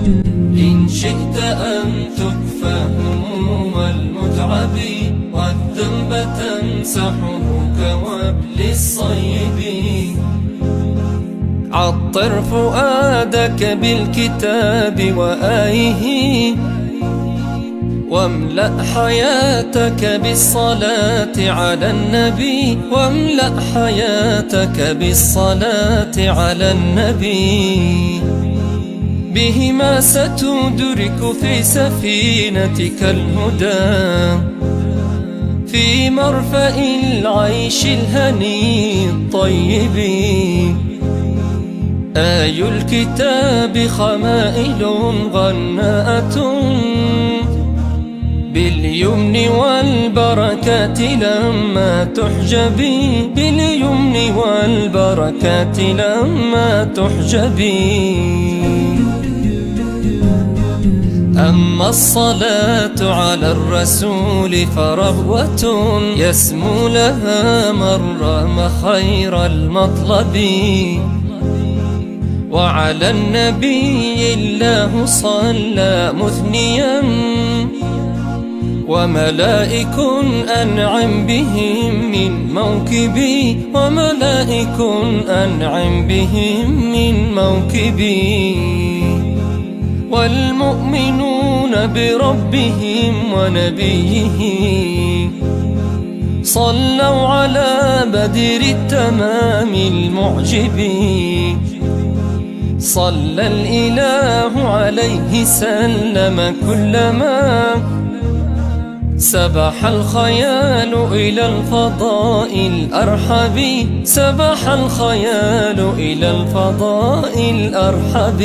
إن شئت أن تكفى هموم المتعب والذنب تمسحه كوابل الصيب. عطر فؤادك بالكتاب وآيه واملأ حياتك بالصلاة على النبي، واملأ حياتك بالصلاة على النبي. بهما ستدرك في سفينتك الهدى في مرفأ العيش الهني الطيب. آي الكتاب خمائل غناءة باليمن والبركات لما تحجبي، باليمن والبركات لما تحجبي. أما الصلاة على الرسول فرغوة يسمو لها من رام خير المطلب. وعلى النبي الله صلى مثنيا وملائك أنعم بهم من موكبي، وملائك أنعم بهم من موكبي. والمؤمنون بربهم ونبيه صلوا على بدر التمام المعجب. صلى الإله عليه سلم كلما سبح الخيال إلى الفضاء الأرحب، سبح الخيال إلى الفضاء الأرحب.